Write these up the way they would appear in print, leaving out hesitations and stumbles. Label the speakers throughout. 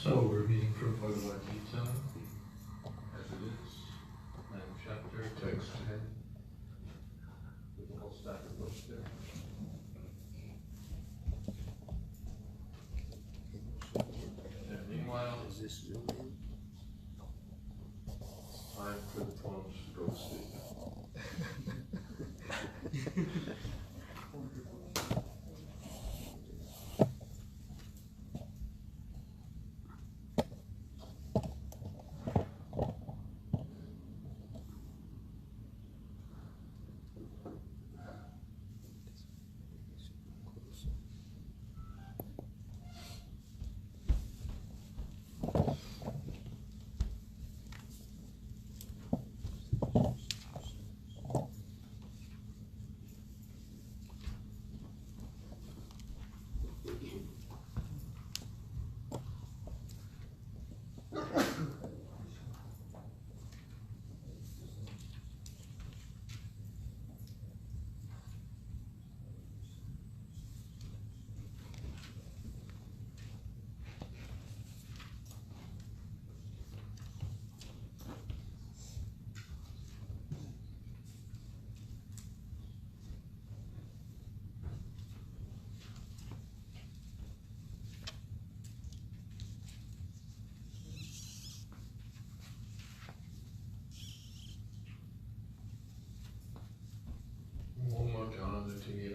Speaker 1: So we're reading from Bhagavad Gita, as it is, and chapter, text 10, with the whole stack of books there. And meanwhile, is this time for the poems to go to sleep.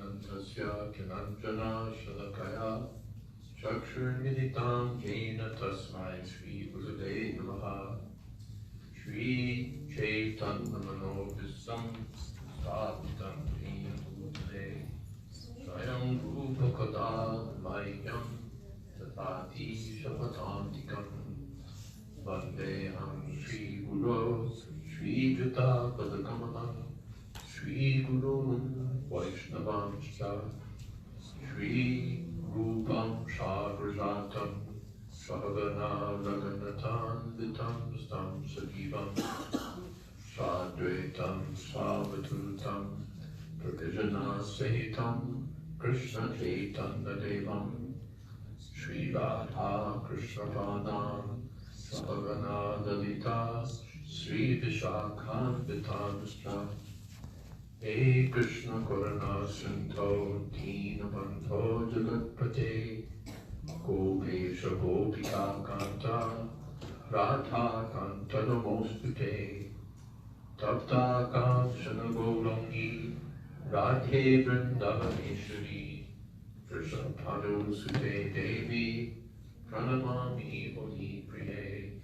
Speaker 1: Antasya Kinanjana Shalakaya Chakshurmilitam Jena Tasmai Shri Gurudeva Namaha Shri Chaitanya Manovisam Sthapitam Jena Bhutale Swayam Rupa Kada Mayam Tatati Shapatantikam Vandeham Shri Guru Shri Juta Padakamaha Shri Guru Vaishnavanscha Shri Rupam Sagrajatam Savana Raganatan Vitam Stam Sajivam Sadvaitam Savatutam Pravijana Sahitam Krishna Chaitanya Devam Shri Radha Krishna Padam Savana Dalita Sri Vishakhan Vitamscha Hey Krishna Karuna Sindho Dina Bandho Jagatpate Gopesha Gopika Kanta Radha Kanta Namostute Tapta Kamshana Gaurangi Radhe Vrindavaneshwari Krishna Padu Sute Devi Pranamami Holi Priye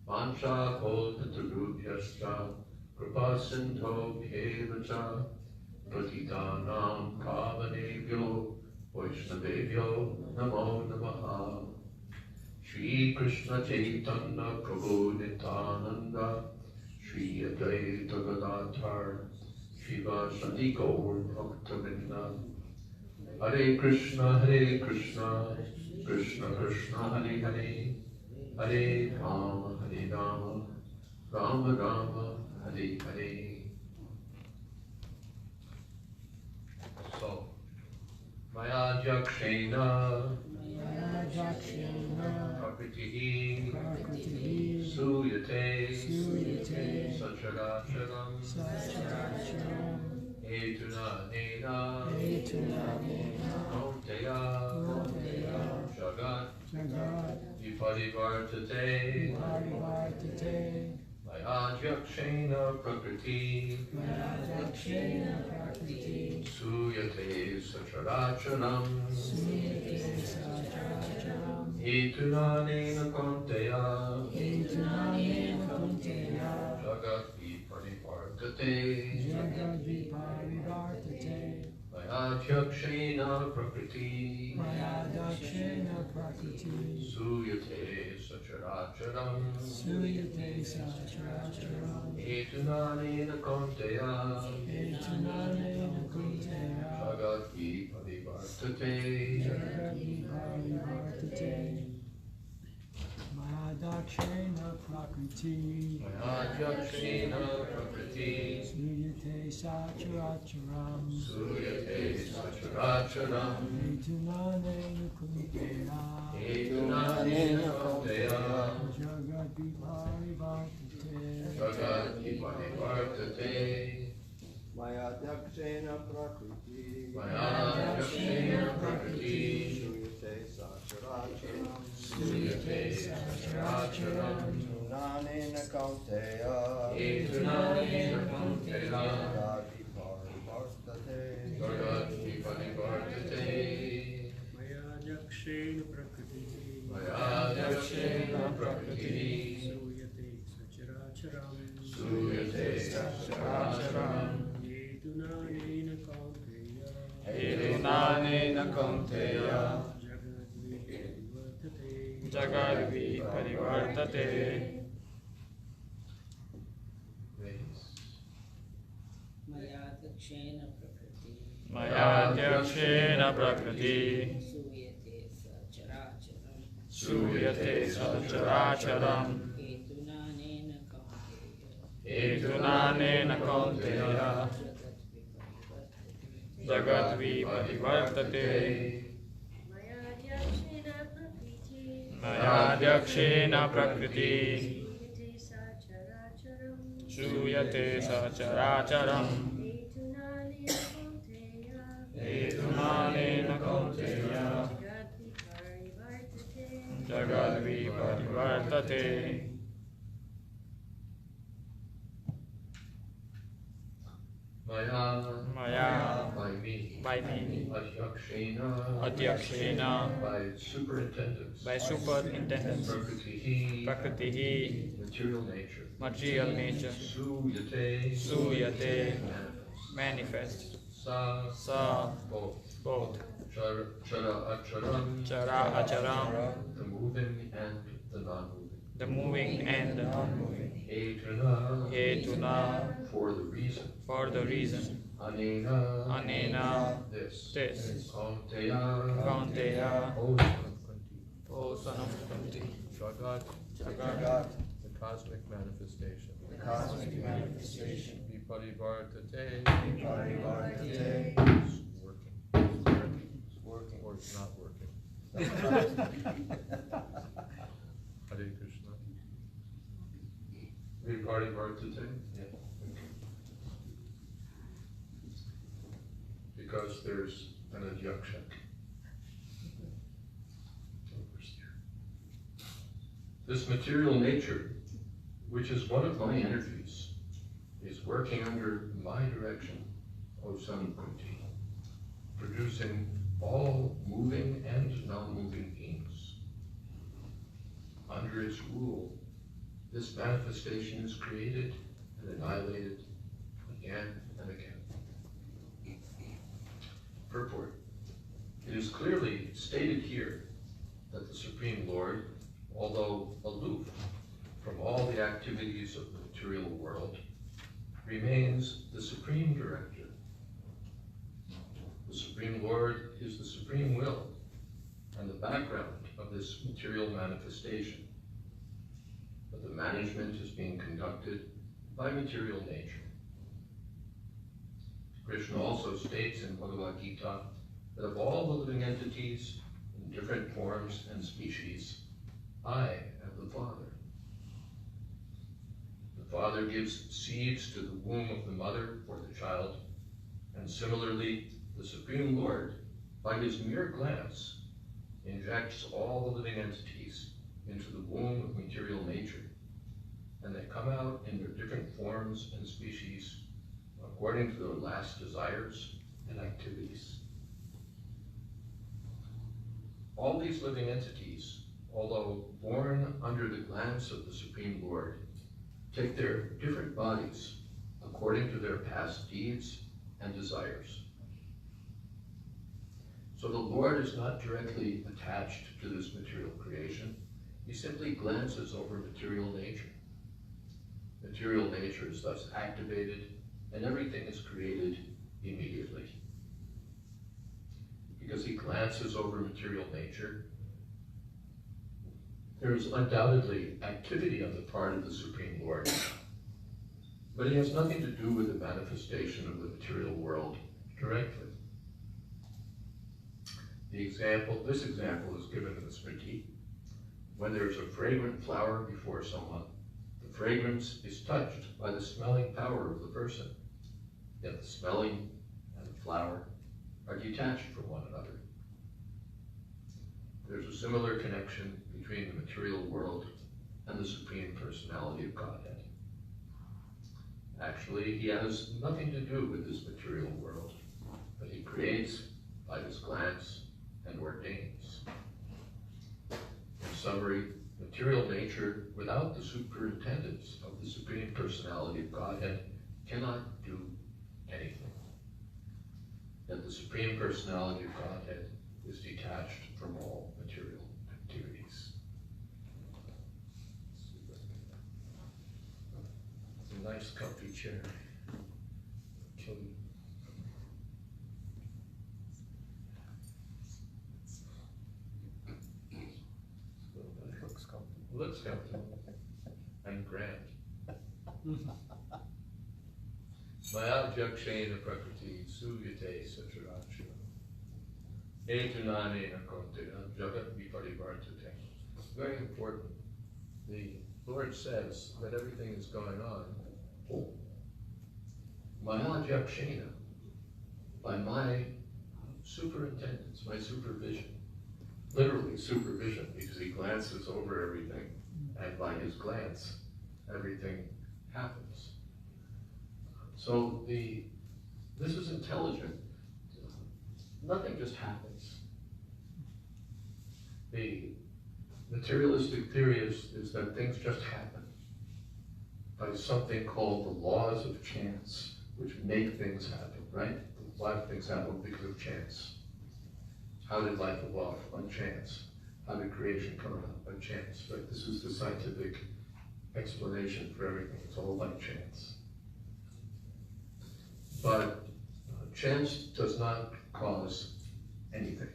Speaker 1: Mancha Kolpatarubhyascha Kripa Sindho Bhevacha Patitanam Pavanebhyo Vaishnavebhyo Namo Namaha Shri Krishna Chaitanya Prabhu Nityananda Shri Advaita Gadadhar Shivasadi Gaur Bhaktavinda Hare Krishna Krishna Krishna Hare Hare Hare Rama Rama Rama Hare Hare. So, Maya Jakshena Prakritihi Suyate Sacharacharam Etuna Nena Kaunteya Jagat Viparivartate Mayadhyakshena Prakriti Suyate Sacharacharam Etunanena Kaunteya Jagat Viparivartate Mayadhyakshena Prakriti Suyate Sacharacharam Etunanena Kaunteya Jagat Viparivartate
Speaker 2: Mayadhyakshena Prakriti Suyate Sacharacharam Etunanena Kaunteya
Speaker 3: Mayadhyakshena prakriti
Speaker 1: Mayadhyakshena prakriti
Speaker 3: Shuyate sacharacharam
Speaker 1: Suyate sacharacharam
Speaker 3: Tunanena kaunteya
Speaker 1: Etunanena kaunteya
Speaker 3: Parivartate
Speaker 1: Jagati parivartate
Speaker 2: Mayadhyakshena prakriti
Speaker 1: Mayadhyakshena prakriti
Speaker 2: Suyate sacharacharam
Speaker 1: Suyate sacharacharam
Speaker 2: Yetunanena kaunteya
Speaker 4: Etunanena kaunteya Jagadvi parivartate
Speaker 5: Mayadhyakshena prakriti
Speaker 4: Mayadhyakshena prakriti
Speaker 5: Suyate sacharacharam
Speaker 4: Suyate sacharacharam
Speaker 5: Etunanena kaunteya
Speaker 4: Etunanena kaunteya Jagadvi parivartate Mayadhyakshena prakriti Suyate sacharacharam Etunanena kaunteya Jagadvi parivartate Maya
Speaker 1: by me
Speaker 4: by me
Speaker 1: Adhyakshena
Speaker 4: Adhyakshena
Speaker 1: by superintendence
Speaker 4: by superintendence
Speaker 1: Prakritihi
Speaker 4: Prakritihi
Speaker 1: material nature
Speaker 4: material nature
Speaker 1: Suyate
Speaker 4: Suyate
Speaker 1: manifest
Speaker 4: manifest
Speaker 1: Sa
Speaker 4: both
Speaker 1: Chara acharam
Speaker 4: Chara acharam
Speaker 1: the moving and the non-moving
Speaker 4: the moving and the non-moving
Speaker 1: Hetuna
Speaker 4: Hetuna
Speaker 1: for the reason
Speaker 4: Anena
Speaker 1: this
Speaker 4: Kaunteya O son of Kunti
Speaker 1: Jagat
Speaker 3: Jagat
Speaker 1: the cosmic manifestation
Speaker 3: manifestation
Speaker 1: Viparivartate
Speaker 3: Parivartate
Speaker 1: is working
Speaker 3: working
Speaker 1: or it's not working Hare Krishna Viparivartate because there's an adyaksha. This material nature, which is one of my energies, is working under my direction, O son of Kunti, producing all moving and non-moving beings. Under its rule, this manifestation is created and annihilated again and again. Purport. It is clearly stated here that the Supreme Lord, although aloof from all the activities of the material world, remains the Supreme Director. The Supreme Lord is the Supreme Will and the background of this material manifestation. But the management is being conducted by material nature. Krishna also states in Bhagavad Gita that of all the living entities in different forms and species, I am the Father. The Father gives seeds to the womb of the mother for the child, and similarly, the Supreme Lord, by his mere glance, injects all the living entities into the womb of material nature, and they come out in their different forms and species according to their last desires and activities. All these living entities, although born under the glance of the Supreme Lord, take their different bodies according to their past deeds and desires. So the Lord is not directly attached to this material creation. He simply glances over material nature. Material nature is thus activated, and everything is created immediately. Because he glances over material nature, there is undoubtedly activity on the part of the Supreme Lord, but it has nothing to do with the manifestation of the material world directly. This example is given in the Smriti. When there is a fragrant flower before someone, the fragrance is touched by the smelling power of the person. Yet the smelling and the flower are detached from one another. There's a similar connection between the material world and the Supreme Personality of Godhead. Actually, he has nothing to do with this material world, but he creates by his glance and ordains. In summary, material nature, without the superintendence of the Supreme Personality of Godhead, cannot do anything. Yet the Supreme Personality of Godhead is detached from all material activities. It's a nice comfy chair.
Speaker 3: Looks comfortable.
Speaker 1: Looks comfortable and grand. Maya Jakshena Prakriti Suyate Saturachya Etunane Akontena Jagat Viparivartate. Very important. The Lord says that everything is going on. Maya Jakshena, by my superintendence, my supervision. Literally supervision, because he glances over everything, and by his glance, everything happens. So this is intelligent. Nothing just happens. The materialistic theory is that things just happen by something called the laws of chance, which make things happen, right? A lot of things happen because of chance. How did life evolve? By chance. How did creation come about? By chance, right? This is the scientific explanation for everything. It's all by chance. But chance does not cause anything.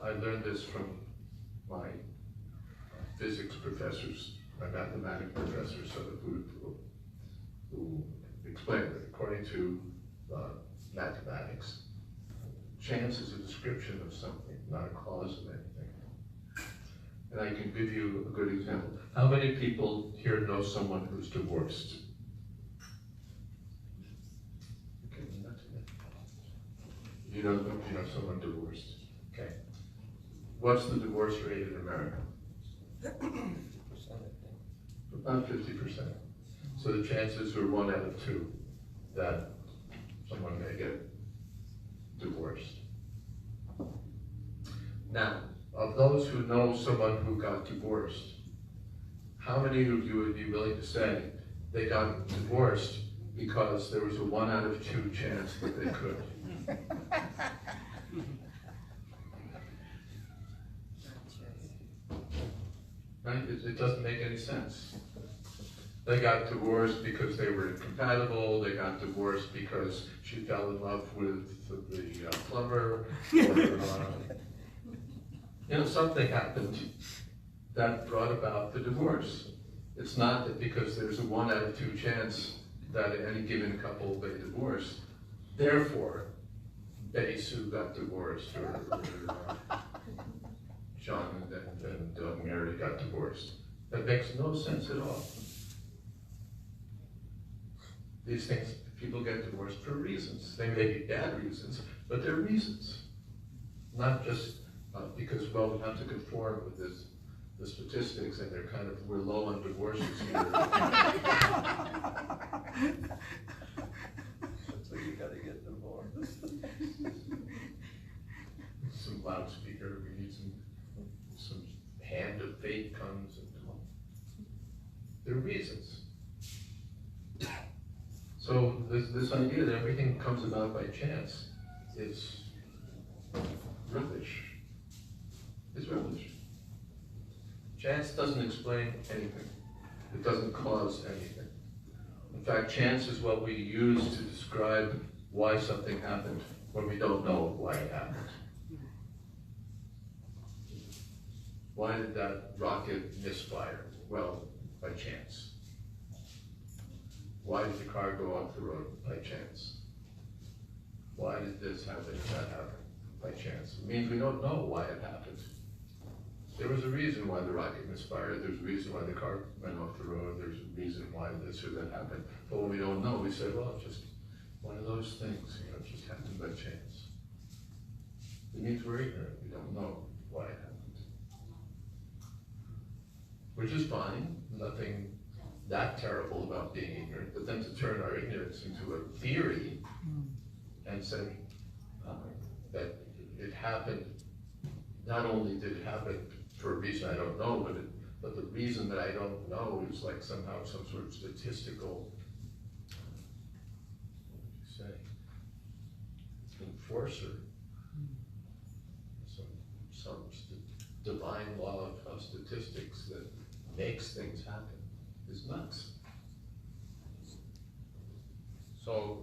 Speaker 1: I learned this from my physics professors, my mathematics professors, who explained that according to mathematics, chance is a description of something, not a cause of anything. And I can give you a good example. How many people here know someone who's divorced? Okay, not too many. You know someone divorced. Okay. What's the divorce rate in America? About 50%. So the chances are 1 out of 2 that someone may get divorced. Now, of those who know someone who got divorced, how many of you would be willing to say they got divorced because there was a 1 out of 2 chance that they could? Right? It doesn't make any sense. They got divorced because they were incompatible. They got divorced because she fell in love with the plumber. Or, something happened that brought about the divorce. It's not that because there's a 1 out of 2 chance that any given couple may divorce, therefore, Betty Sue got divorced, or John and Mary got divorced. That makes no sense at all. These things, people get divorced for reasons. They may be bad reasons, but they're reasons. Not just because, well, we have to conform with the statistics, and they're we're low on divorces here.
Speaker 3: So you gotta get divorced.
Speaker 1: Some loudspeaker, we need some hand of fate comes, and there are reasons. So this idea that everything comes about by chance is rubbish. It's rubbish. Chance doesn't explain anything. It doesn't cause anything. In fact, chance is what we use to describe why something happened when we don't know why it happened. Why did that rocket misfire? Well, by chance. Why did the car go off the road? By chance. Why did this happen and that happen? By chance. It means we don't know why it happened. There was a reason why the rocket misfired, there's a reason why the car went off the road, there's a reason why this or that happened. But when we don't know, we say, well, it's just one of those things, it just happened by chance. It means we're ignorant, we don't know why it happened. Which is fine, nothing that terrible about being ignorant, but then to turn our ignorance into a theory and say that it happened, not only did it happen for a reason I don't know, but the reason that I don't know is like somehow some sort of statistical, what would you say, enforcer, some divine law of statistics that makes things happen is nuts. So,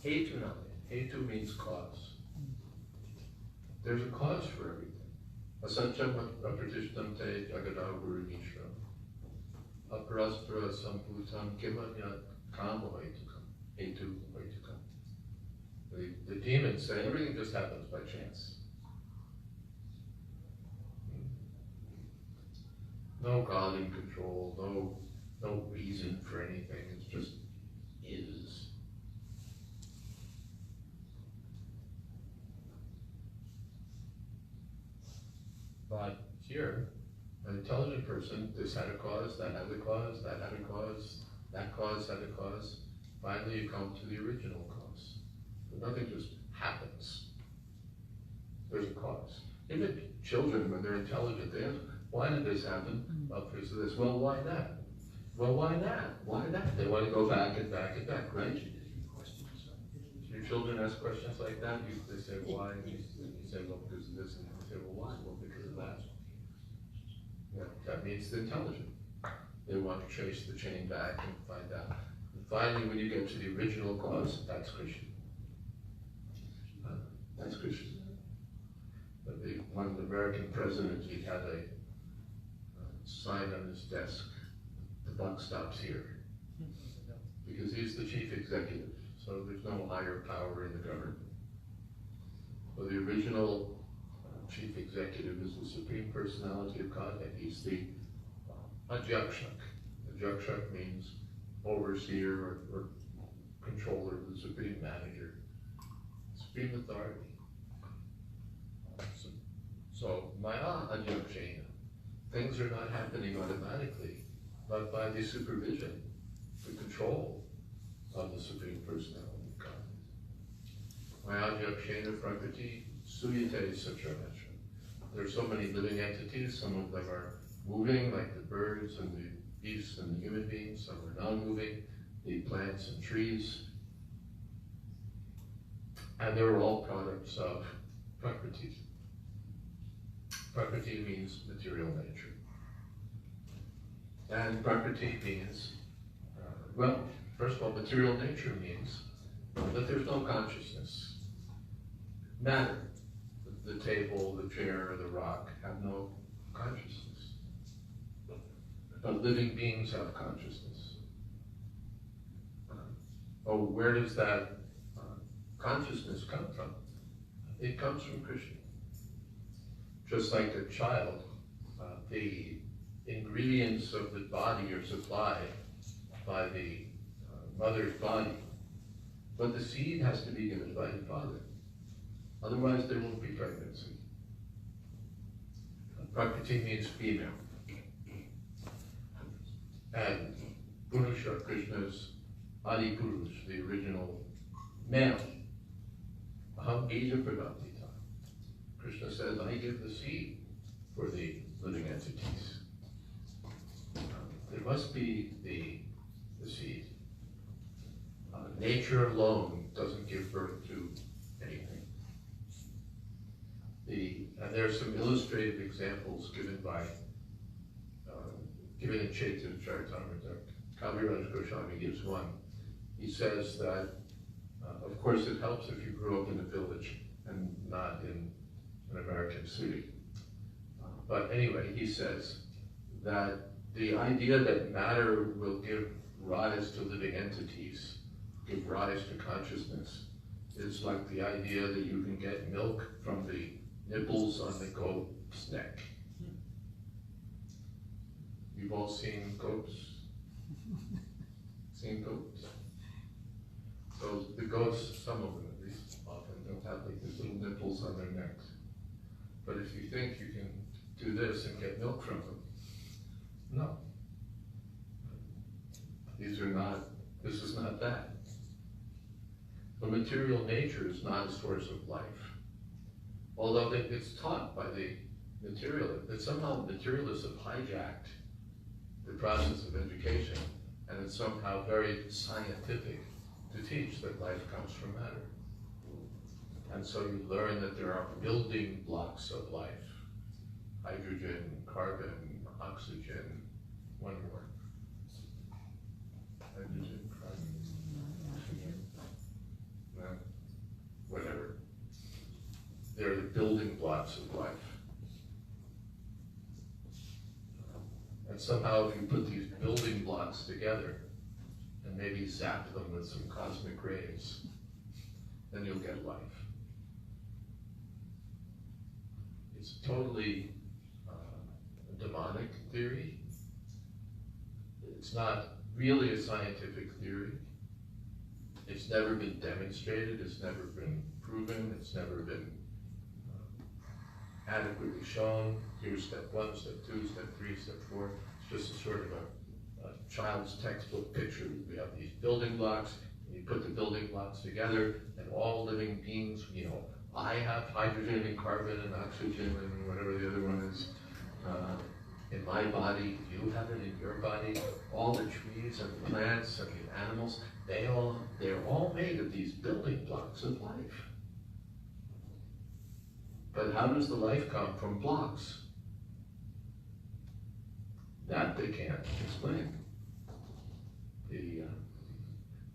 Speaker 1: hetu means cause. There's a cause for everything. Asancham apratishtam te jagadaguru mishram. Aparastra samputam kimanya kamo hetu hetukam. The demons say everything just happens by chance. No God in control, no reason for anything, it just is. But here, an intelligent person, this had a cause, that had a cause, that had a cause, that cause had a cause. Finally, you come to the original cause. But nothing just happens. There's a cause. Even children, when they're intelligent, they ask, why did this happen? Well, because of this. Well, why that? Well, why that? Why that? They want to go back and back and back, right? Your children ask questions like that, they say, why? And you say, well, because of this. And you say, well, why? Well, because of that. Yeah, that means they're intelligent. They want to trace the chain back and find out. And finally, when you get to the original cause, that's Krishna. That's Krishna. But one of the American presidents, he had a sign on his desk, the buck stops here. Because he's the chief executive, so there's no higher power in the government. So the original chief executive is the Supreme Personality of Godhead. He's the Adhyakshak. Adhyakshak means overseer or controller, the supreme manager, supreme authority. So Maya Adhyakshena. Things are not happening automatically, but by the supervision, the control of the Supreme Personality of God. Mayadhyakshena Prakriti Suyate Satranatra. There are so many living entities, some of them are moving, like the birds and the beasts and the human beings, some are non-moving, the plants and trees. And they're all products of Prakriti. Prakriti means material nature. And Prakriti means, well, first of all, material nature means that there's no consciousness. Matter, the table, the chair, the rock, have no consciousness. But living beings have consciousness. Where does that consciousness come from? It comes from Krishna. Just like a child, the ingredients of the body are supplied by the mother's body, but the seed has to be given by the father. Otherwise, there won't be pregnancy. Prakriti means female. And Purusha, Krishna's Adi Purush, the original male. Aham Bija Pradapita. Krishna says, I give the seed for the living entities. There must be the seed. Nature alone doesn't give birth to anything. And there are some illustrative examples given in Chaitanya Charitamrita. Kaviraj Goswami gives one. He says that, of course, it helps if you grew up in a village and not in an American city. But anyway, he says that the idea that matter will give rise to living entities, give rise to consciousness, is like the idea that you can get milk from the nipples on the goat's neck. You've all seen goats? Seen goats? So the goats, some of them at least, often don't have like these little nipples on their necks. But if you think you can do this and get milk from them, no. This is not that. The material nature is not a source of life. Although it's taught by the material, that somehow materialists have hijacked the process of education, and it's somehow very scientific to teach that life comes from matter. And so you learn that there are building blocks of life: hydrogen, carbon, oxygen, one more. Hydrogen, carbon, oxygen, whatever. They're the building blocks of life. And somehow if you put these building blocks together and maybe zap them with some cosmic rays, then you'll get life. It's totally a demonic theory. It's not really a scientific theory. It's never been demonstrated, it's never been proven, it's never been adequately shown. Here's step 1, step 2, step 3, step 4. It's just a sort of a child's textbook picture. We have these building blocks, and you put the building blocks together, and all living beings, I have hydrogen and carbon and oxygen and whatever the other one is in my body, you have it in your body. All the trees and the plants and the animals, they're all made of these building blocks of life. But how does the life come from blocks? That they can't explain.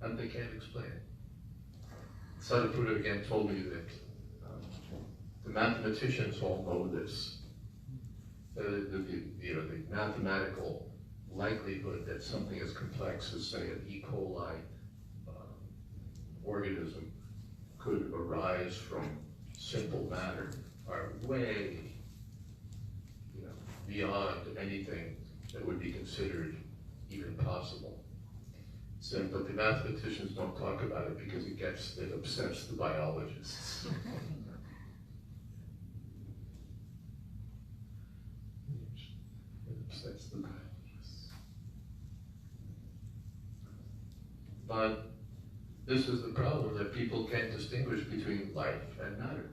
Speaker 1: That they can't explain. Sadhguru again told me that the mathematicians all know this. The mathematical likelihood that something as complex as, say, an E. coli organism could arise from simple matter are way beyond anything that would be considered even possible. So, but the mathematicians don't talk about it because it upsets the biologists. It upsets the biologists. But this is the problem, that people can't distinguish between life and matter.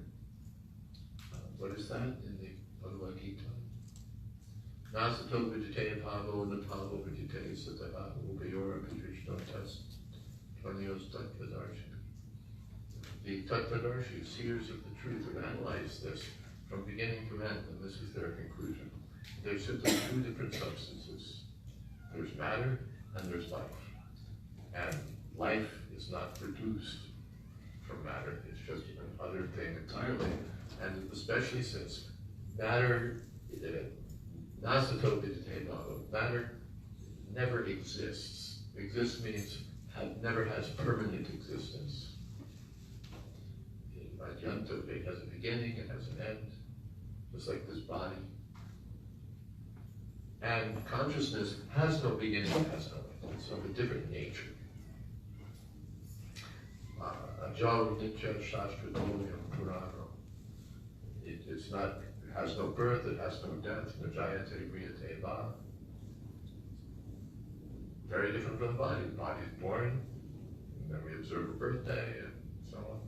Speaker 1: What is that in the Bhagavad Gita? Nasato vijitaya pavo natavo vijitaya satava upayora pajrishnotas tvanyos tattvadarshi. The tattvadarshi, seers of the truth, have analyzed this from beginning to end, and this is their conclusion. There's simply two different substances. There's matter and there's life. And life is not produced from matter, it's just another thing entirely. And especially since matter, nasato vijitaya bhava, matter never exists. Exists means never has permanent existence. Adyanto, it has a beginning, it has an end, just like this body. And consciousness has no beginning, has no end. It's of a different nature. Ajaru nitya shastra dolyam purano. It has no birth, it has no death, no jayate riyate va. Very different from the body. The body is born, and then we observe a birthday, and so on.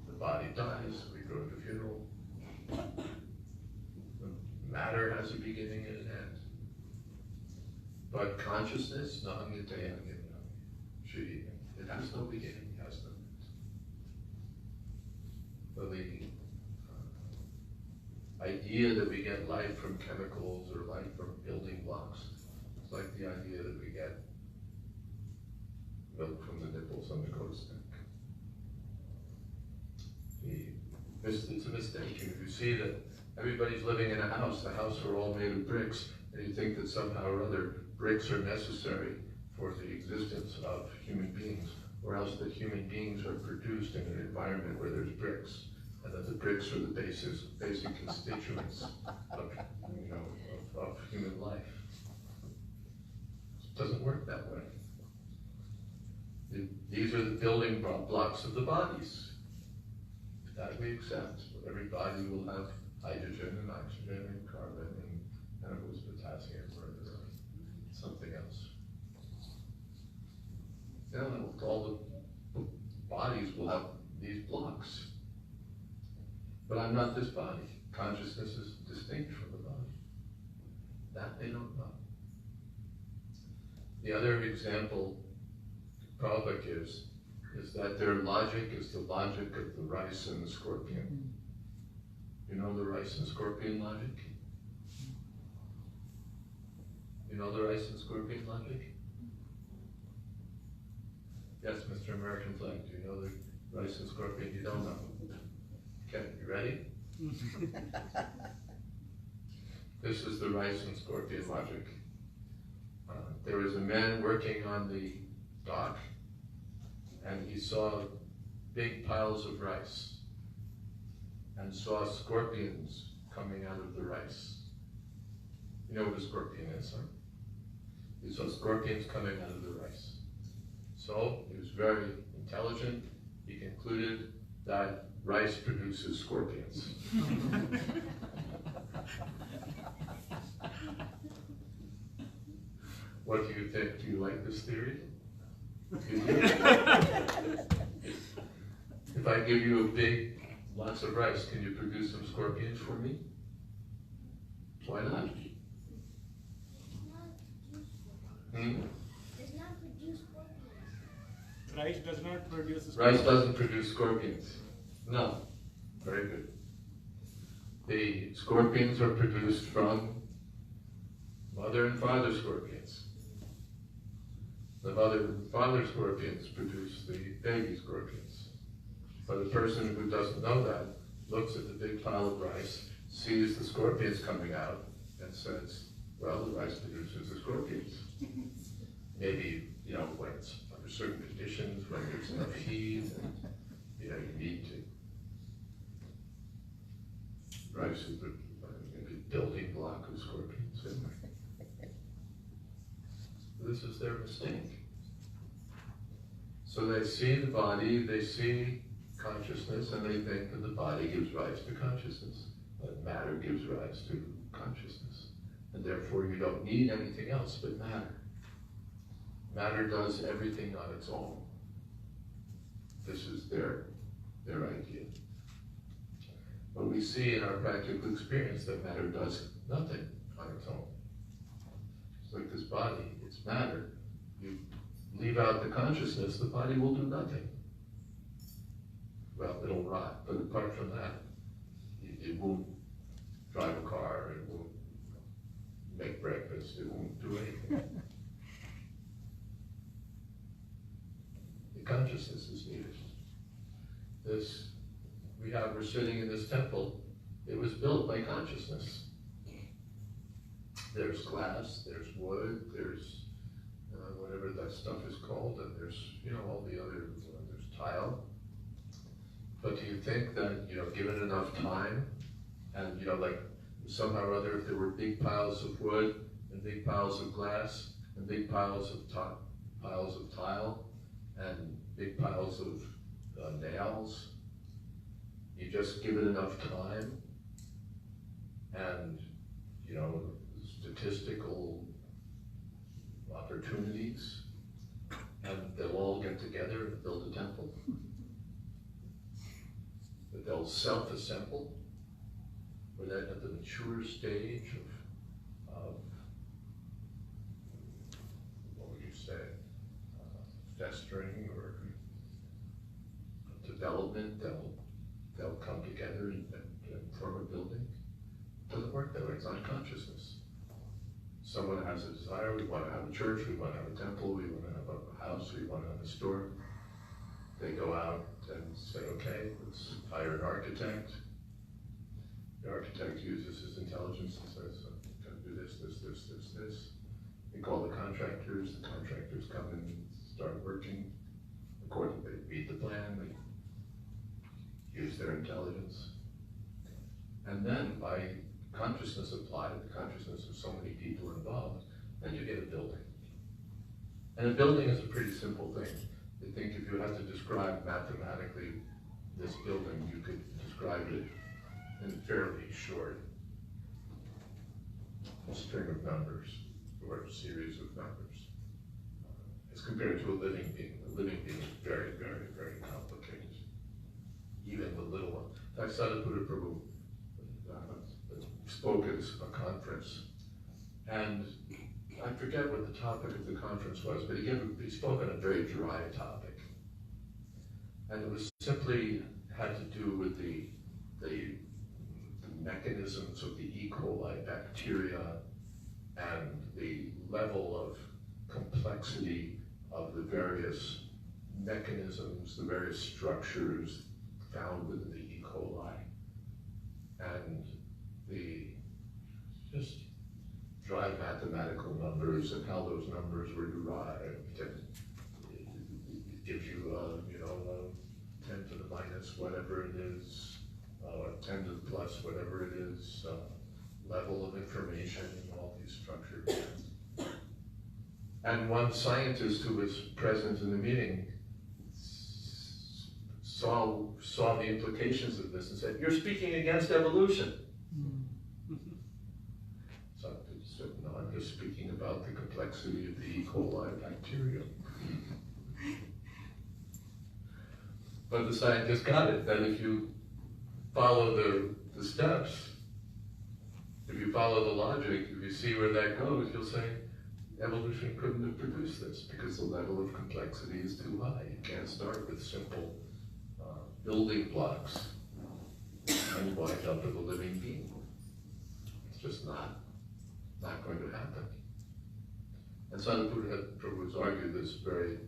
Speaker 1: The body dies, we go to the funeral. The matter has a beginning and an end. But consciousness, it has no beginning, it has no end. So the idea that we get life from chemicals or life from building blocks, it's like the idea that we get milk from the nipples on the goat's neck. It's a mistake. If you see that everybody's living in a house, the house are all made of bricks, and you think that somehow or other bricks are necessary for the existence of human beings, or else that human beings are produced in an environment where there's bricks. and that the bricks are the basic constituents of, of human life. It doesn't work that way. These are the building blocks of the bodies. That we accept. Every body will have hydrogen and oxygen and carbon and it was potassium or something else. All the bodies will have these blocks. But I'm not this body. Consciousness is distinct from the body. That they don't know. The other example Prabhupada gives is that their logic is the logic of the rice and the scorpion. You know the rice and scorpion logic? You know the rice and scorpion logic? Yes, Mr. American Flag, do you know the rice and scorpion? You don't know. Okay, you ready? This is the rice and scorpion logic. There was a man working on the dock, and he saw big piles of rice, and saw scorpions coming out of the rice. You know what a scorpion is, huh? He saw scorpions coming out of the rice. So, he was very intelligent. He concluded that rice produces scorpions. What do you think? Do you like this theory? If I give you lots of rice, can you produce some scorpions for me? Why not?
Speaker 2: Rice does not produce
Speaker 1: Rice doesn't produce scorpions. No. Very good. The scorpions are produced from mother and father scorpions. The mother and father scorpions produce the baby scorpions. But a person who doesn't know that looks at the big pile of rice, sees the scorpions coming out, and says, well, the rice produces the scorpions. Maybe, when it's under certain conditions, when there's enough heat, and, you need to. Rice is a building block of scorpions. This is their mistake. So they see the body, they see consciousness, and they think that the body gives rise to consciousness, but matter gives rise to consciousness. And therefore you don't need anything else but matter. Matter does everything on its own. This is their idea. But we see in our practical experience that matter does nothing on its own. It's like this body, it's matter. You leave out the consciousness, the body will do nothing. Well, it'll rot, but apart from that, it won't drive a car, it won't make breakfast, it won't do anything. The consciousness is needed. We're sitting in this temple, it was built by consciousness. There's glass, there's wood, there's whatever that stuff is called, and there's, all the other, there's tile. But do you think that, given enough time, and, like, somehow or other, if there were big piles of wood, and big piles of glass, and big piles of tile, and big piles of nails, you just give it enough time, and, statistical opportunities, and they'll all get together and build a temple. But they'll self-assemble, or that at the mature stage of what would you say, festering or development, they'll come together and form a building. It doesn't work that way, it's not consciousness. Someone has a desire, we want to have a church, we want to have a temple, we want to have a house, we want to have a store. They go out and say, okay, let's hire an architect. The architect uses his intelligence and says, I'm going to do this. They call the contractors come and start working according, they read the plan, use their intelligence. And then by consciousness applied, the consciousness of so many people involved, then you get a building. And a building is a pretty simple thing. I think if you had to describe mathematically this building, you could describe it in fairly short string of numbers, or a series of numbers. As compared to a living being. A living being is very, very, very complicated. Even the little one. In fact, Sadhguru Prabhu spoke at a conference, and I forget what the topic of the conference was, but he spoke on a very dry topic. And it was simply had to do with the mechanisms of the E. coli bacteria and the level of complexity of the various mechanisms, the various structures found within the E. coli, and the just dry mathematical numbers and how those numbers were derived. And it gives you, 10 to the minus whatever it is, 10 to the plus whatever it is, level of information in all these structures. And one scientist who was present in the meeting saw the implications of this and said, "You're speaking against evolution." So I said, "No, I'm just speaking about the complexity of the E. coli bacteria." But the scientist got it, that if you follow the steps, if you follow the logic, if you see where that goes, you'll say, evolution couldn't have produced this because the level of complexity is too high. You can't start with simple building blocks and wind up with a living being. It's just not going to happen. And Sadhguru Prabhu has argued this very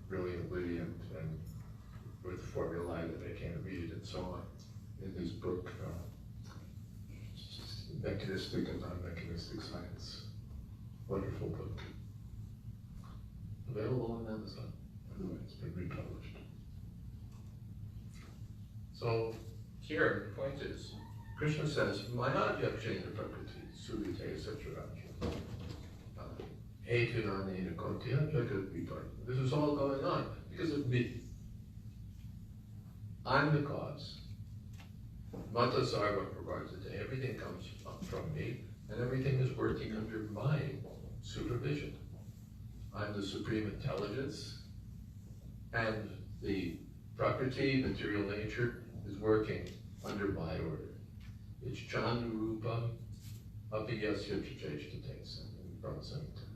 Speaker 1: brilliantly and with formulae that I can't read and so on in his book, Mechanistic and Non-Mechanistic Science. Wonderful book. Available on Amazon. By the way, it's been republished. So here the point is, Krishna says, Maya Yakshena Prakriti, Surite Saturajya. This is all going on because of me. I'm the cause. Mata Sarva Pravartate. Everything comes up from me, and everything is working under my supervision. I'm the supreme intelligence, and the Prakriti, material nature, is working under my order. It's Chanurupam Apiyasya Chacheshtates in Brahmasanta.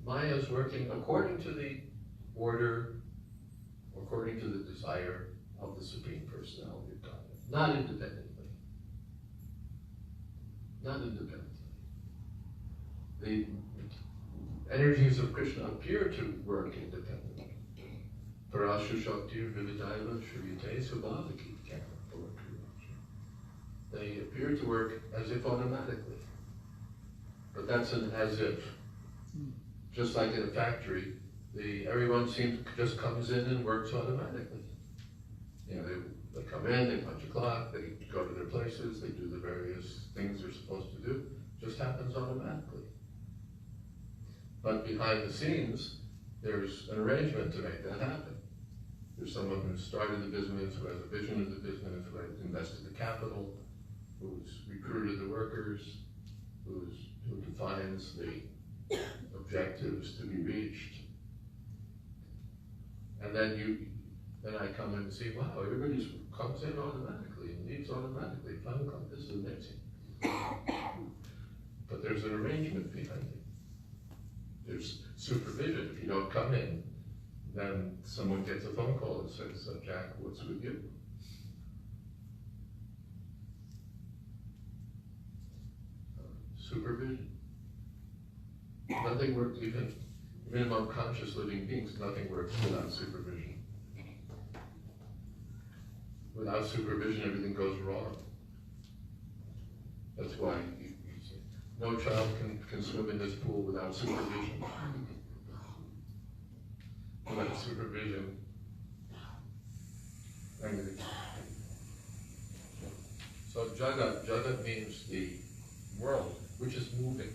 Speaker 1: Maya is working according to the order, according to the desire of the Supreme Personality of Godhead, not independently. Not independently. The energies of Krishna appear to work independently. Parashu Shakti Vividaiva Shriyate Subhavaki. They appear to work as if automatically. But that's an as if. Just like in a factory, everyone just comes in and works automatically. You know, they come in, they punch a clock, they go to their places, they do the various things they're supposed to do. It just happens automatically. But behind the scenes, there's an arrangement to make that happen. There's someone who started the business, who has a vision of the business, who has invested the capital, who's recruited the workers, who defines the objectives to be reached. And then I come in and see, wow, everybody comes in automatically and leaves automatically. 5 o'clock, this is amazing. But there's an arrangement behind it. There's supervision. If you don't come in, then someone gets a phone call that says, Jack, what's with you? Supervision. Nothing works, even among conscious living beings, nothing works without supervision. Without supervision, everything goes wrong. That's why no child can swim in this pool without supervision. Without supervision, So Jagat means the world, which is moving.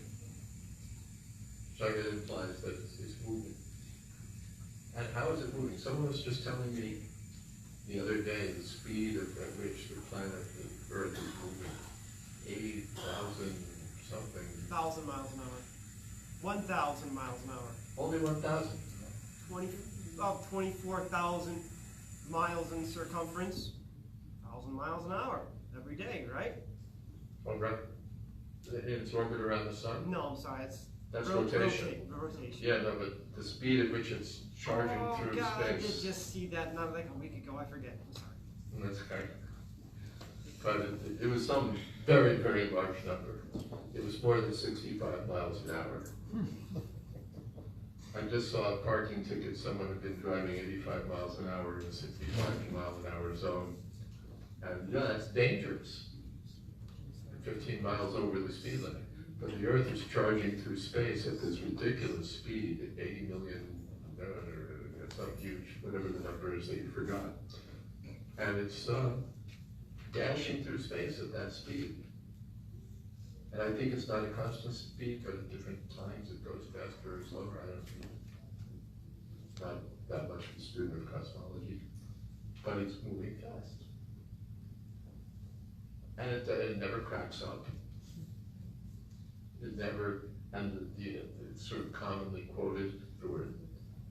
Speaker 1: Jagat implies that it's moving. And how is it moving? Someone was just telling me the other day the speed at which the planet, the Earth, is moving. 80,000 something.
Speaker 6: 1,000 miles an hour. 1,000 miles an hour.
Speaker 1: Only 1,000.
Speaker 6: About 24,000 miles in circumference. 1,000 miles an hour every day, right?
Speaker 1: Oh, right. In its orbit around the sun?
Speaker 6: No, I'm sorry.
Speaker 1: That's rotation.
Speaker 6: Rotation.
Speaker 1: Yeah, no, but the speed at which it's charging through
Speaker 6: God, I did
Speaker 1: space.
Speaker 6: just see that not like a week ago. I forget. I'm sorry.
Speaker 1: That's okay. But it was some very, very large number. It was more than 65 miles an hour. I just saw a parking ticket. Someone had been driving 85 miles an hour in a 65 mile an hour zone. And yeah, that's dangerous. 15 miles over the speed limit. But the Earth is charging through space at this ridiculous speed, at 80 million, it's not huge, whatever the number is that you forgot. And it's dashing through space at that speed. And I think it's not a constant speed, but at different times it goes faster or slower, I don't know. Not that much of a student of cosmology, but it's moving fast. And it never cracks up. It never, and it's sort of commonly quoted, if it were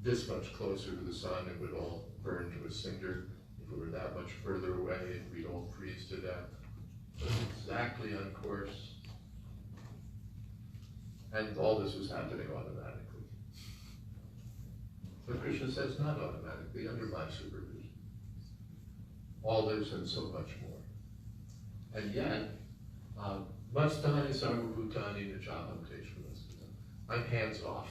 Speaker 1: this much closer to the sun, it would all burn to a cinder. If it were that much further away, we'd all freeze to death. So it's exactly on course. And all this was happening automatically. But Krishna says not automatically, under my supervision. All this and so much more. And yet, Mastani Sarvabhutani Najaham Teshvalasana. I'm hands off.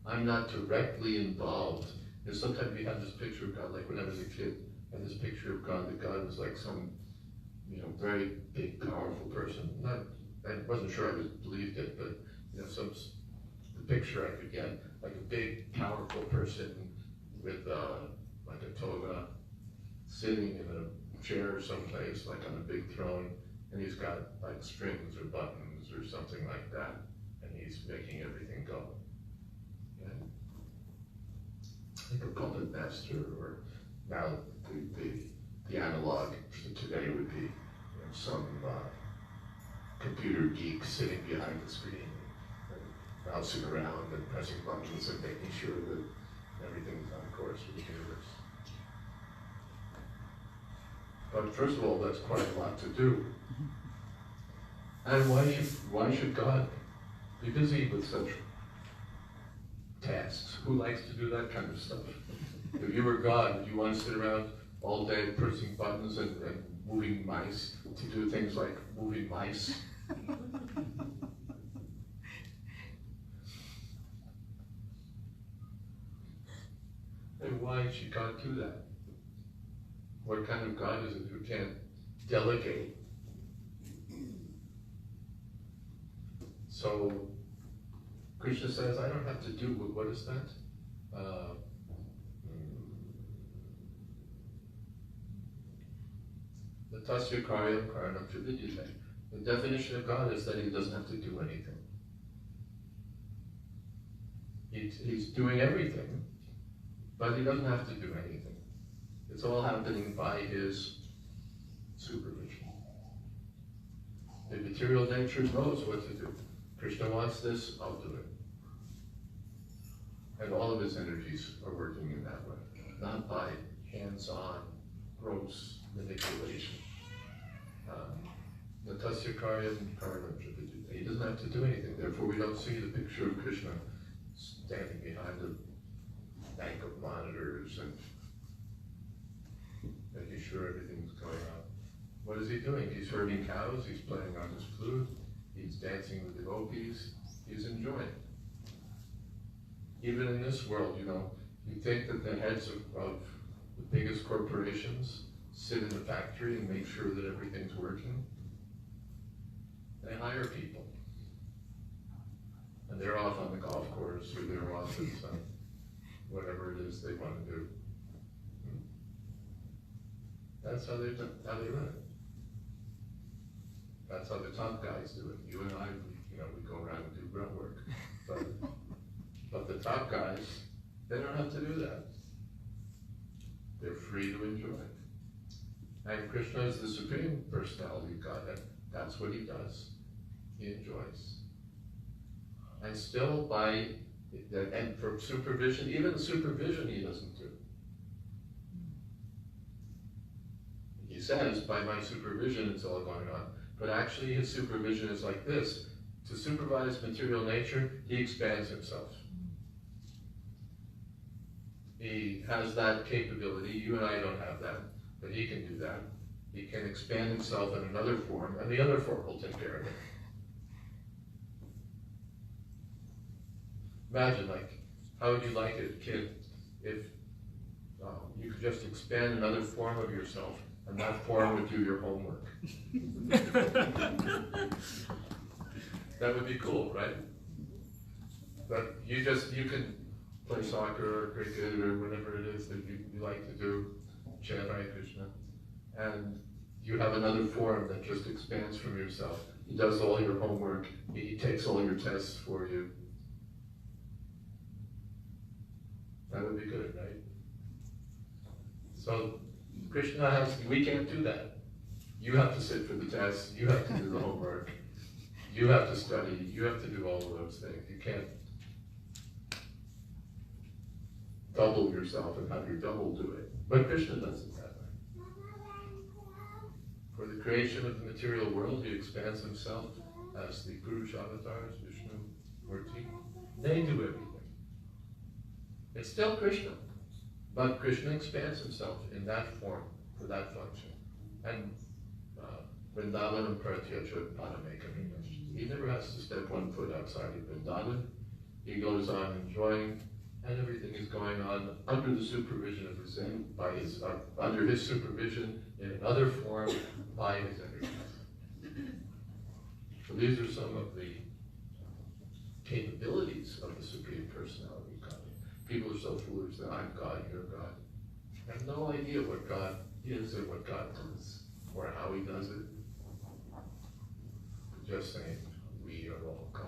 Speaker 1: I'm not directly involved. And sometimes we have this picture of God, like when I was a kid, and this picture of God, that God was like some, very big, powerful person. I wasn't sure I believed it, but the picture I could get, like a big, powerful person with like a toga, sitting in a chair someplace, like on a big throne, and he's got like strings or buttons or something like that, and he's making everything go. Like a puppet master, or now the analog today would be some computer geek sitting behind the screen, and bouncing around and pressing buttons and making sure that everything's on course with the universe. But first of all, that's quite a lot to do. And why should God be busy with such tasks? Who likes to do that kind of stuff? If you were God, would you want to sit around all day pressing buttons and moving mice to do things like moving mice? And why should God do that? What kind of God is it who can't delegate? So Krishna says, I don't have to do, what is that? The tasya karyam karanam chavidyate. The definition of God is that he doesn't have to do anything. He's doing everything, but he doesn't have to do anything. It's all happening by his supervision. The material nature knows what to do. Krishna wants this, I'll do it. And all of his energies are working in that way, not by hands-on, gross manipulation. Natasya karyam karanam chavidyate. He doesn't have to do anything. Therefore, we don't see the picture of Krishna standing behind a bank of monitors and making sure everything's going on. What is he doing? He's herding cows, he's playing on his flute, he's dancing with the gopis, he's enjoying. Even in this world, you think that the heads of the biggest corporations sit in the factory and make sure that everything's working. They hire people. And they're off on the golf course, or they're off at whatever it is they want to do. That's how they run it. That's how the top guys do it. You and I, we go around and do grunt work. But the top guys, they don't have to do that. They're free to enjoy. And Krishna is the Supreme Personality of Godhead. That's what he does. He enjoys. And still and for supervision, even supervision he doesn't do. He says, by my supervision it's all going on. But actually his supervision is like this. To supervise material nature, he expands himself. He has that capability. You and I don't have that, but he can do that. He can expand himself in another form, and the other form will take care of it. Imagine, how would you like it, kid, if you could just expand another form of yourself, and that form would do your homework. That would be cool, right? But you can play soccer or cricket or whatever it is that you like to do, chant Hare Krishna, and you have another form that just expands from yourself. He does all your homework, he takes all your tests for you. That would be good, right? So Krishna we can't do that. You have to sit for the tests, you have to do the homework, you have to study, you have to do all of those things. You can't double yourself and have your double do it. But Krishna does it that way. For the creation of the material world, he expands himself as the Purush avatars, Vishnu, Murti. They do everything. It's still Krishna, but Krishna expands himself in that form, for that function. And Vrindavanam Pratyachot Padamekam. He never has to step one foot outside of Vrindavan. He goes on enjoying, and everything is going on under the supervision of his under his supervision in another form by his energy. So these are some of the capabilities of the Supreme Personality of God. People are so foolish that I'm God, you're God. I have no idea what God is or what God does, or how he does it. Just saying, we are all God.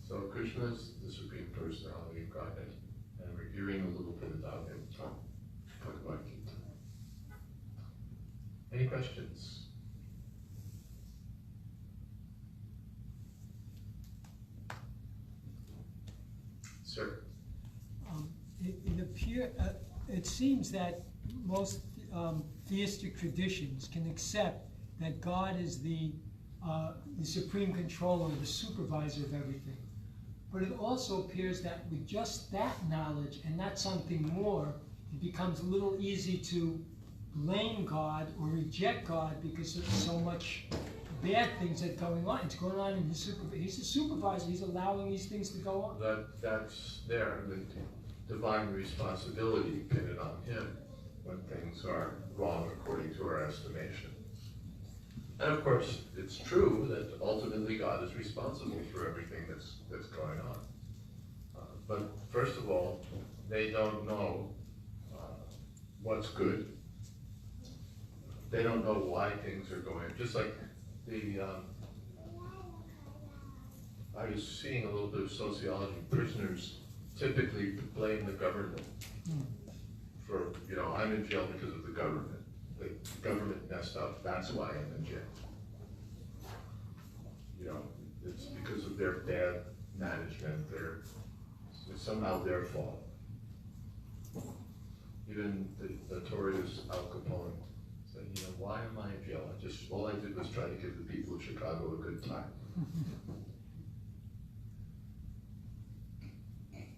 Speaker 1: So Krishna is the Supreme Personality of Godhead, and we're hearing a little bit about him talk about Gita. Any questions? Sir?
Speaker 7: It seems that most theistic traditions can accept that God is the supreme controller, the supervisor of everything. But it also appears that with just that knowledge and not something more, it becomes a little easy to blame God or reject God because there's so much bad things that are going on. It's going on in his supervision. He's the supervisor. He's allowing these things to go on.
Speaker 1: That's there. The divine responsibility depended on him when things are wrong according to our estimation. And of course, it's true that ultimately God is responsible for everything that's going on. But first of all, they don't know what's good. They don't know why things are going. Just like I was seeing a little bit of sociology. Prisoners typically blame the government for, I'm in jail because of the government. The government messed up, that's why I'm in jail. It's because of their bad management, it's somehow their fault. Even the notorious Al Capone said, why am I in jail? All I did was try to give the people of Chicago a good time.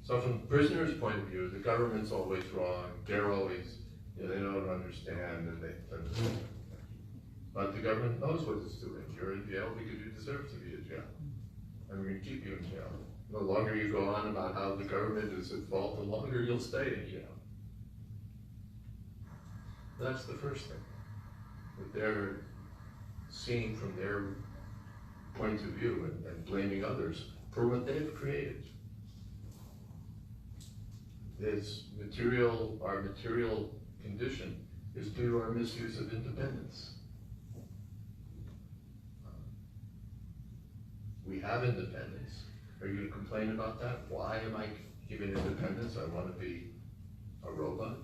Speaker 1: So from the prisoner's point of view, the government's always wrong, they're always, they don't understand, but the government knows what it's doing. You're in jail because you deserve to be in jail. And we're going to keep you in jail. The longer you go on about how the government is at fault, the longer you'll stay in jail. That's the first thing. That they're seeing from their point of view and blaming others for what they've created. Our material condition is due to our misuse of independence. We have independence. Are you going to complain about that? Why am I given independence? I want to be a robot.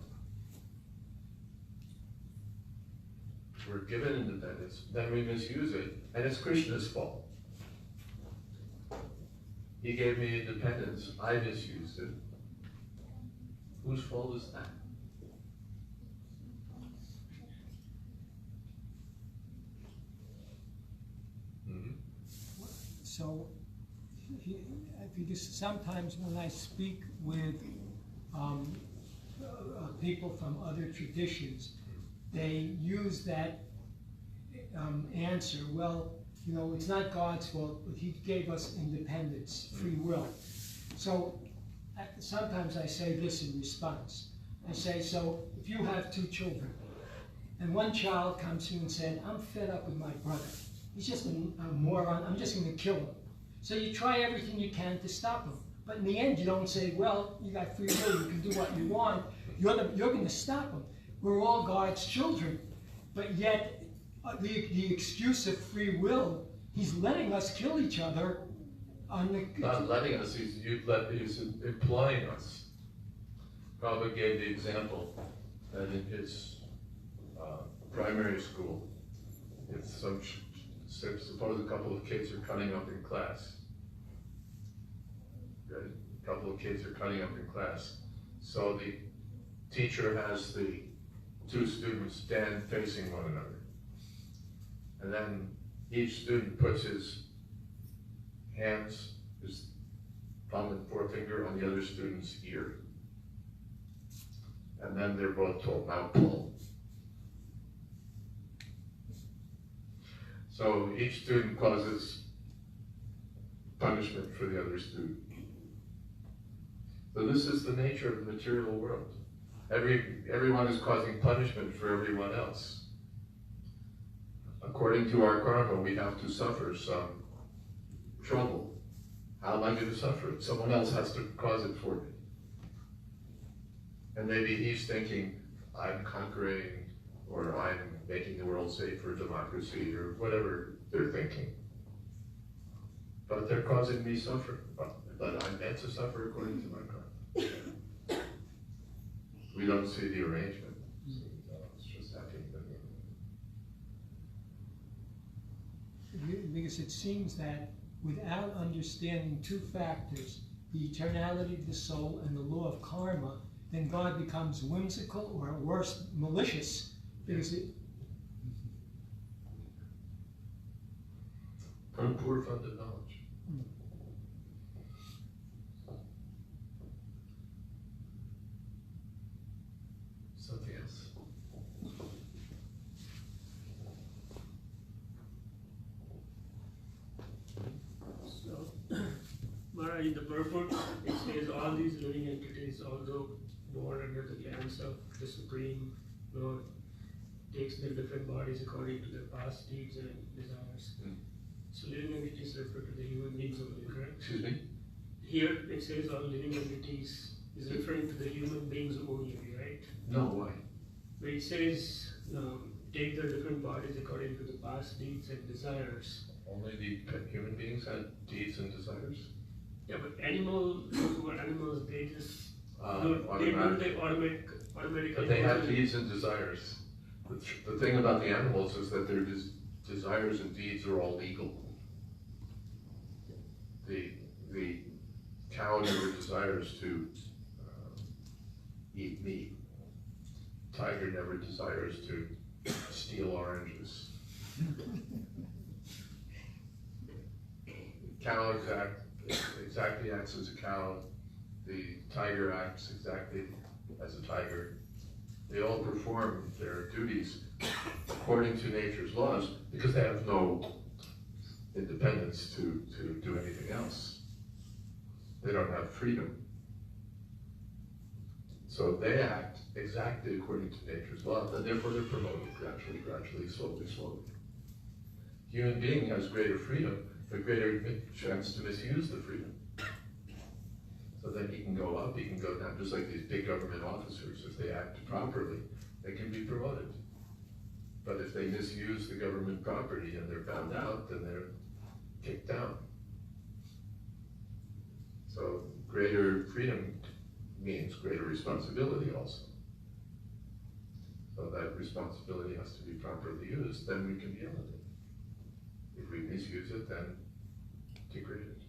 Speaker 1: We're given independence, then we misuse it, and it's Krishna's fault. He gave me independence, I misused it. Whose fault is that?
Speaker 7: So, because sometimes when I speak with people from other traditions, they use that answer, well, you know, it's not God's fault, but He gave us independence, free will. So sometimes I say this in response. I say, so if you have 2 children, and one child comes to you and said, I'm fed up with my brother. He's just a moron, I'm just going to kill him. So you try everything you can to stop him. But in the end, you don't say, well, you got free will, you can do what you want. You're going to stop him. We're all God's children. But yet, the excuse of free will, He's letting us kill each other on the...
Speaker 1: Not letting us, he's employing us. Prabhupada gave the example that in his primary school, if suppose a couple of kids are cutting up in class. Right? A couple of kids are cutting up in class. So the teacher has the 2 students stand facing one another. And then each student puts his hands, his thumb and forefinger on the other student's ear. And then they're both told, now pull. So each student causes punishment for the other student. So this is the nature of the material world. Everyone is causing punishment for everyone else. According to our karma, we have to suffer some trouble. How am I going to suffer it? Someone else has to cause it for me. And maybe he's thinking, I'm conquering, or I'm making the world safe for democracy, or whatever they're thinking. But they're causing me suffering. But I'm meant to suffer according to my karma. We don't see the arrangement. It's just happening.
Speaker 7: Because it seems that without understanding 2 factors, the eternality of the soul and the law of karma, then God becomes whimsical or worse, malicious. Because it...
Speaker 1: Poor funded knowledge. Something else.
Speaker 2: So, Maharaj, in the purport, it says all these living entities, although born under the glance of the Supreme Lord, takes their different bodies according to their past deeds and desires. So living entities refer to the human beings only, correct?
Speaker 1: Excuse me?
Speaker 2: Here it says all living entities is referring to the human beings only, right?
Speaker 1: No, why?
Speaker 2: But it says take their different bodies according to the past deeds and desires.
Speaker 1: Only the human beings had deeds and desires?
Speaker 2: Yeah, but animals who are animals, they just
Speaker 1: Automatic.
Speaker 2: automatically.
Speaker 1: But they have deeds and desires. The thing about the animals is that their desires and deeds are all legal. The cow never desires to eat meat. Tiger never desires to steal oranges. Cow exactly acts as a cow. The tiger acts exactly as a tiger. They all perform their duties according to nature's laws because they have no independence to do anything else. They don't have freedom. So they act exactly according to nature's laws, and therefore they're promoted gradually, slowly. Human being has greater freedom, but greater chance to misuse the freedom. So then he can go up, he can go down, just like these big government officers. If they act properly, they can be promoted. But if they misuse the government property and they're found out, then they're kicked down. So greater freedom means greater responsibility also. So that responsibility has to be properly used, then we can be elevated. If we misuse it, then degrade it.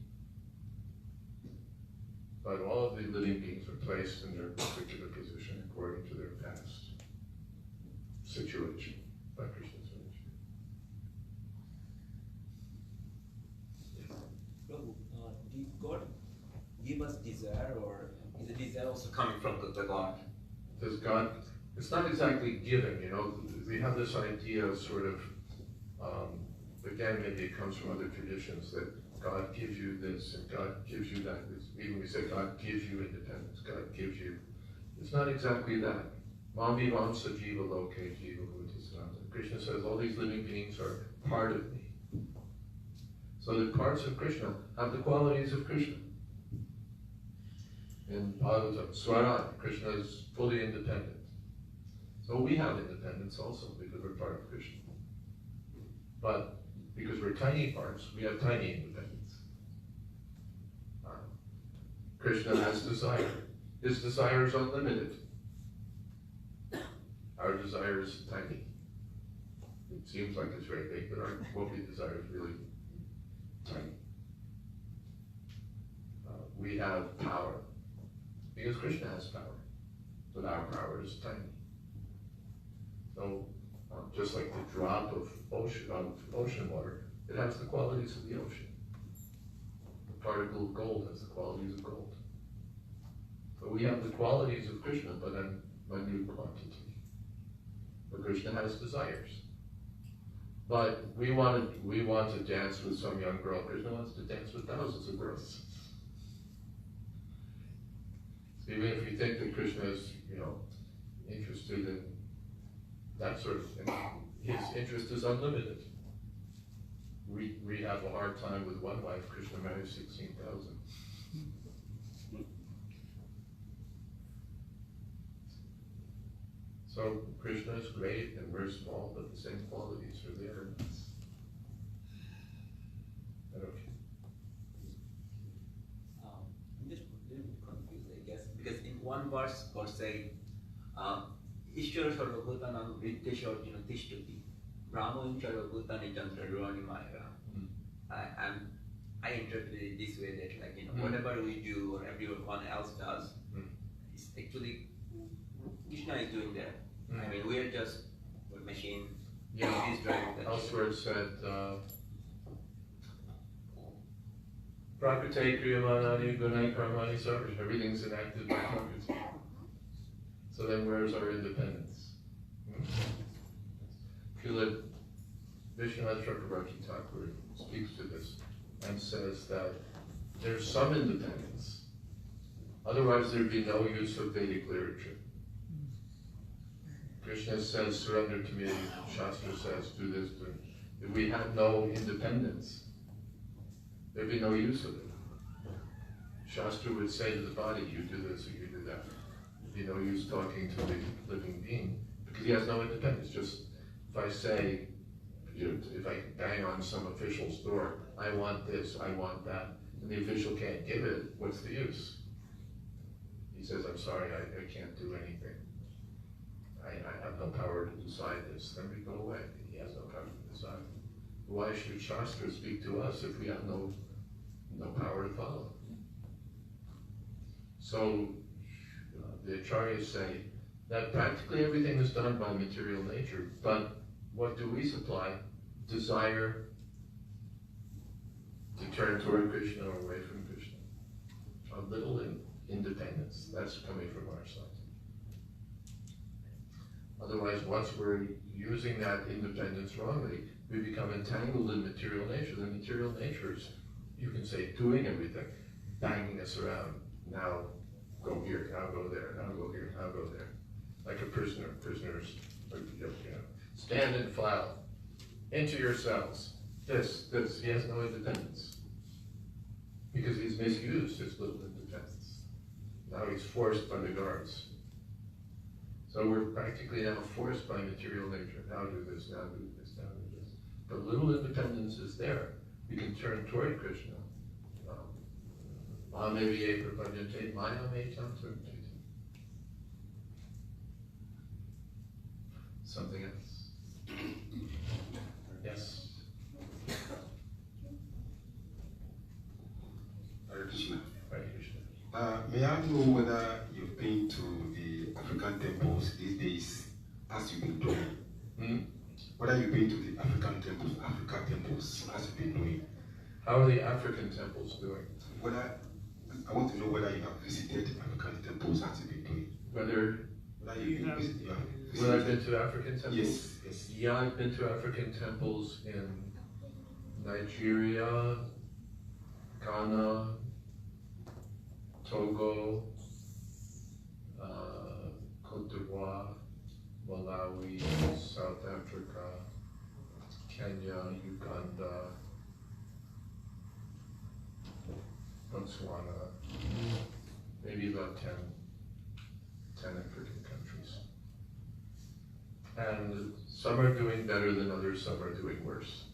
Speaker 1: But all of the living beings are placed in their particular position according to their past situation, by Krishna's village.
Speaker 8: Prabhu, did God give us desire, or is the desire also coming from the God?
Speaker 1: Does God, it's not exactly given, you know, we have this idea of sort of, again, maybe it comes from other traditions, that God gives you this and God gives you that. Even we say God gives you independence, God gives you, it's not exactly that. Mami Vamsa Jiva Loke Jiva Bhutisaranta. Krishna says all these living beings are part of me. So the parts of Krishna have the qualities of Krishna. In Bhagavatam, Swaran, Krishna is fully independent. So we have independence also because we're part of Krishna. But because we're tiny parts, we have tiny independence. Krishna has desire. His desire is unlimited. Our desire is tiny. It seems like it's very big, but what we desire is really tiny. We have power because Krishna has power, but our power is tiny. So, just like the drop of ocean water, it has the qualities of the ocean. The particle of gold has the qualities of gold. So we have the qualities of Krishna, but in minute quantity. But Krishna has desires. But we want to dance with some young girl. Krishna wants to dance with thousands of girls. So even if you think that Krishna is, interested in that sort of thing, his interest is unlimited. We have a hard time with one wife. Krishna married 16,000. So Krishna is great and we're small, but the same qualities are there.
Speaker 8: I'm just a little bit confused, I guess, because in one verse God said, Ishwara sarvabhutanam vidyashorjuna tishtati brahman sarvabhutani chandrarani maya. I interpret it this way that whatever we do or everyone else does, it's actually Krishna is doing that. I mean, we are just a machine.
Speaker 1: Yeah.
Speaker 8: He's driving that.
Speaker 1: Elsewhere it said, Prakate Kriyamanani Gunai Karmani Sarva. Everything's enacted by Prakriti. So then where's our independence? Srila Vishwanath Chakravarti Thakur speaks to this and says that there's some independence. Otherwise there'd be no use of Vedic literature. Krishna says, surrender to me. Shastra says, do this. If we had no independence, there'd be no use of it. Shastra would say to the body, you do this or you do that. There'd be no use talking to the living being because he has no independence. Just if I say, if I bang on some official's door, I want this, I want that, and the official can't give it, what's the use? He says, I'm sorry, I can't do anything. I have no power to decide this. Then we go away. He has no power to decide. Why should Shastra speak to us if we have no power to follow? So the Acharyas say that practically everything is done by material nature, but what do we supply? Desire to turn toward Krishna or away from Krishna. A little independence, that's coming from our side. Otherwise, once we're using that independence wrongly, we become entangled in material nature. The material nature is, you can say, doing everything, banging us around. Now go here, now go there, now go here, now go there. Like a prisoner. Prisoners, stand and file, into your cells. This. He has no independence. Because he's misused his little independence. Now he's forced by the guards. So we're practically now forced by material nature, now do this, now do this, now do this. But little independence is there. We can turn toward Krishna. Mahameviye prapanyate maya me tantur. Something else? Yes.
Speaker 9: Hare Krishna.
Speaker 1: Hare Krishna.
Speaker 9: May I know whether you've been to the African temples these days, as you've been doing?
Speaker 1: Hmm?
Speaker 9: Whether you've been to the African temples, Africa temples, as you've been doing?
Speaker 1: How are the African temples doing?
Speaker 9: Whether I want to know whether you have visited African temples, as you've been doing.
Speaker 1: Whether
Speaker 9: You have
Speaker 1: when I've been to African temples?
Speaker 9: Yes, yes.
Speaker 1: Yeah, I've been to African temples in Nigeria, Ghana, Togo, Cote d'Ivoire, Malawi, South Africa, Kenya, Uganda, Botswana, maybe about 10 African countries. And some are doing better than others, some are doing worse.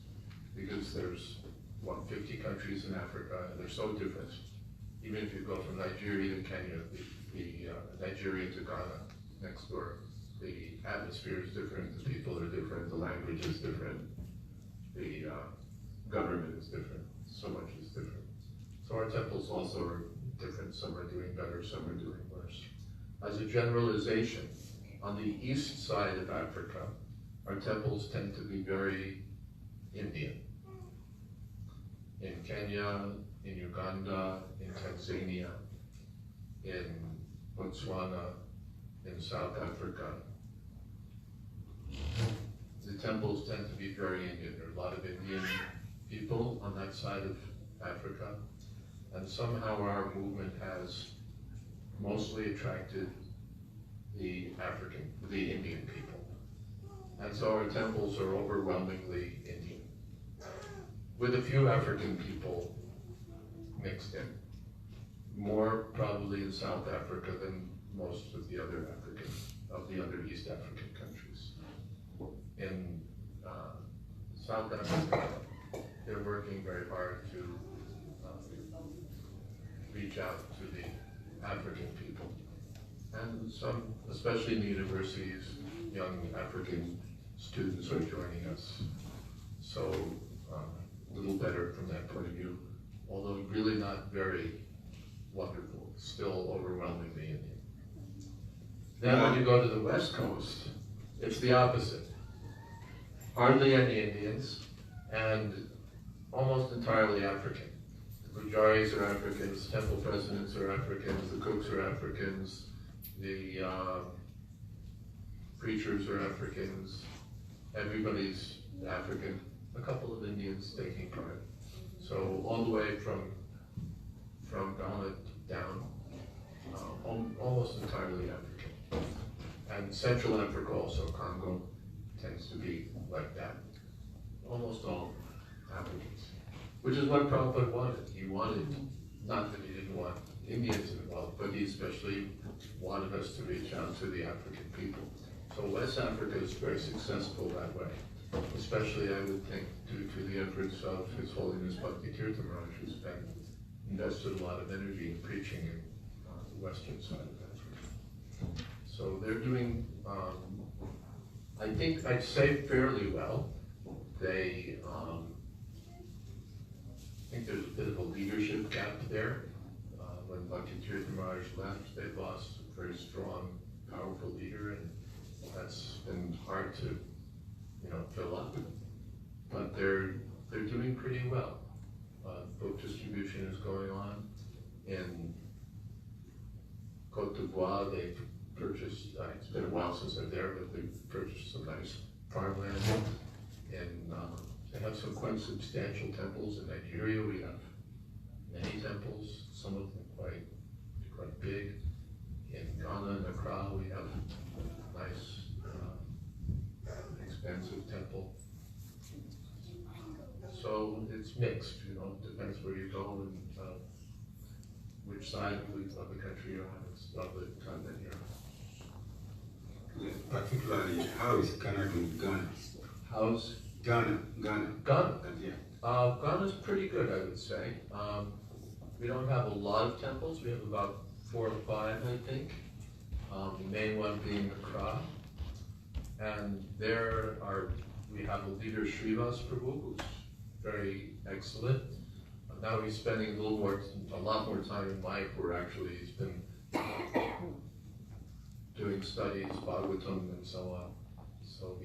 Speaker 1: Because there's 150 countries in Africa, and they're so different. Even if you go from Nigeria to Kenya, Nigeria to Ghana, next door, the atmosphere is different, the people are different, the language is different, the government is different, so much is different. So our temples also are different, some are doing better, some are doing worse. As a generalization, on the east side of Africa, our temples tend to be very Indian. In Kenya, in Uganda, in Tanzania, in Botswana, in South Africa, the temples tend to be very Indian. There are a lot of Indian people on that side of Africa, and somehow our movement has mostly attracted the Indian people. And so our temples are overwhelmingly Indian, with a few African people mixed in. More probably in South Africa than most of the other East African countries. In South Africa, they're working very hard to reach out to the African people. And some, especially in the universities, young African students are joining us. So a little better from that point of view, although really not very wonderful, still overwhelmingly Indian. Then when you go to the West Coast, it's the opposite. Hardly any Indians, and almost entirely African. The pujaris are Africans, temple presidents are Africans, the cooks are Africans, the preachers are Africans, everybody's African, a couple of Indians taking part. So all the way from Ghana down, almost entirely African. And Central Africa also, Congo, tends to be like that. Almost all Africans. Which is what Prabhupada wanted. He wanted, not that he didn't want Indians involved, but he especially wanted us to reach out to the African people. So West Africa is very successful that way. Especially, I would think, due to the efforts of His Holiness Bhakti Tirtha Maharaj, who's invested a lot of energy in preaching in the western side of Africa. So they're doing, I think I'd say fairly well. They, I think there's a bit of a leadership gap there. When Bhakti Tirtha Maharaj left, they lost a very strong, powerful leader, and that's been hard to, fill up. But they're doing pretty well. Book distribution is going on. In Cote d'Ivoire, they've purchased, it's been a while since they're there, but they've purchased some nice farmland. And they have some quite substantial temples. In Nigeria, we have many temples, some of them quite big. In Ghana and Accra, we have a nice, expensive temple. So it's mixed, depends where you go and which side of the country you're on. It's not the continent you're on.
Speaker 9: Particularly, how is Ghana doing? Ghana.
Speaker 1: How's
Speaker 9: Ghana.
Speaker 1: Ghana?
Speaker 9: Yeah.
Speaker 1: Ghana's pretty good, I would say. We don't have a lot of temples. We have about 4 or 5, I think. The main one being Accra. And we have a leader, Srivas Prabhu, who's very excellent. Now he's spending a lot more time in Mayapur, actually. He's been doing studies, Bhagavatam and so on. So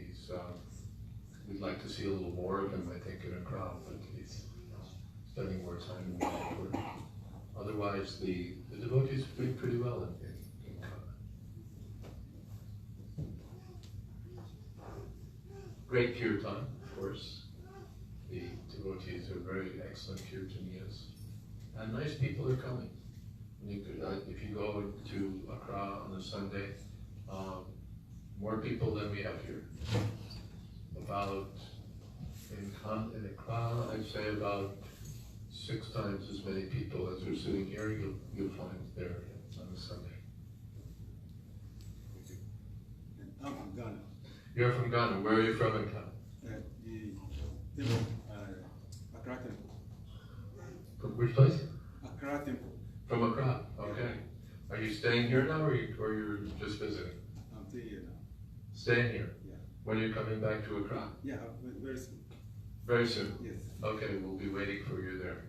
Speaker 1: we'd like to see a little more of him, I think, in Accra, but he's spending more time in Mayapur. Otherwise, the devotees are doing pretty well in Ghana. Great kirtan, of course. The devotees are very excellent kirtanias. And nice people are coming. You could, if you go to Accra on a Sunday, more people than we have here. About, in Accra, I'd say about 6 times as many people as are sitting here, you'll find there on a Sunday.
Speaker 10: I'm from Ghana.
Speaker 1: You're from Ghana. Where are you from in Ghana?
Speaker 10: Accra Temple.
Speaker 1: From which place?
Speaker 10: Accra Temple.
Speaker 1: From Accra, okay. Are you staying here now, or you're just visiting?
Speaker 10: I'm staying here now.
Speaker 1: Staying here?
Speaker 10: Yeah.
Speaker 1: When are you coming back to Accra?
Speaker 10: Yeah, very soon.
Speaker 1: Very soon?
Speaker 10: Yes.
Speaker 1: Okay, we'll be waiting for you there.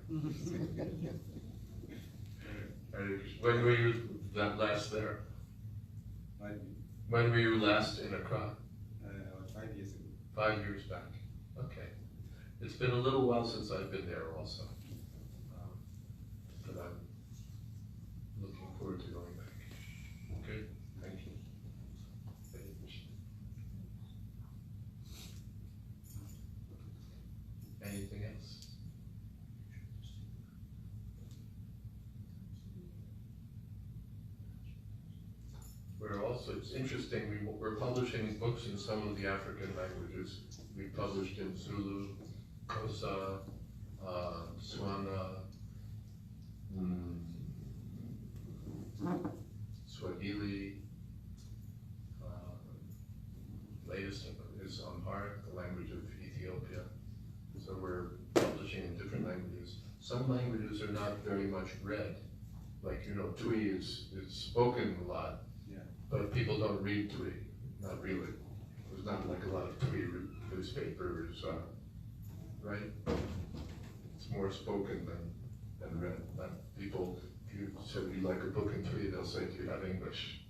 Speaker 1: When were you last there?
Speaker 10: 5 years.
Speaker 1: When were you last in Accra?
Speaker 10: 5 years ago.
Speaker 1: 5 years back. Okay. It's been a little while since I've been there also. But I'm looking forward to going back. Good, thank you. Anything else? It's interesting, we're publishing books in some of the African languages. We published in Zulu, Xhosa, Tswana, Swahili. Latest is Amharic, the language of Ethiopia. So we're publishing in different languages. Some languages are not very much read. Like, Twi is spoken a lot, but people don't read Twi, not really. There's not like a lot of Twi newspapers, right? It's more spoken than read. People, if you say you like a book in Twi, they'll say, do you have English?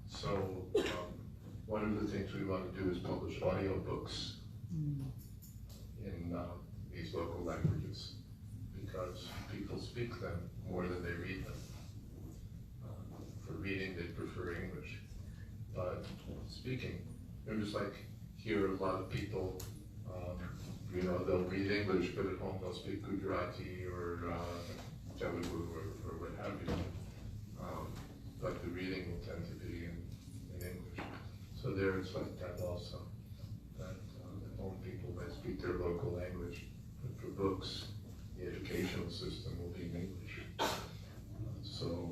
Speaker 1: So one of the things we want to do is publish audio books in these local languages, because people speak them more than they read them. For reading, they prefer English, but speaking, just like here, a lot of people, they'll read English, but at home they'll speak Gujarati or Telugu or what have you. But the reading will tend to be in English. So there it's like that also, that at home people may speak their local language, but for books, the educational system will be in English. So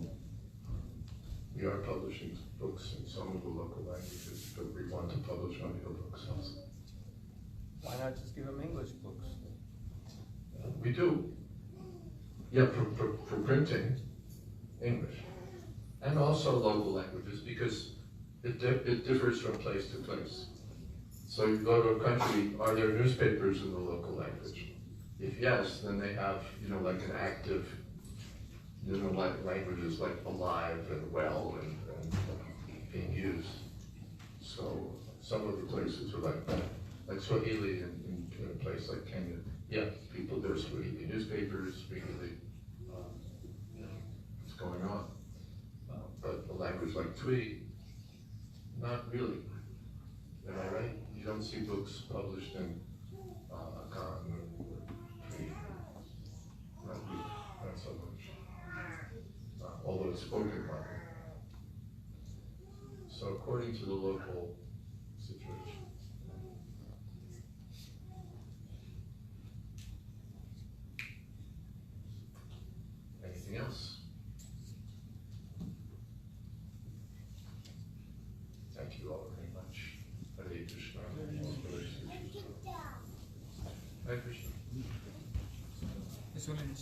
Speaker 1: we are publishing books in some of the local languages, but we want to publish audio books also.
Speaker 3: Why not just give them English books?
Speaker 1: We do. Yeah, for printing, English. And also local languages, because it differs from place to place. So you go to a country, are there newspapers in the local language? If yes, then they have, like an active, like languages like alive and well and being used. So some of the places are like that. Like Swahili in a place like Kenya. Yeah, people, there's Swahili newspapers, Swahili, what's going on. But a language like Twi, not really. Am I right? You don't see books published in Akan or Twi. Not so much. Although it's spoken like it. So according to the local situation. Anything else? you all very much. Hare Krishna. All glories to Krishna. Hare Krishna.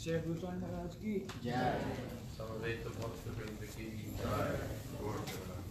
Speaker 7: Jayadvaita Maharaj ki.
Speaker 1: Samaveta Bhakta Vrinda ki jai. Gaur Prema.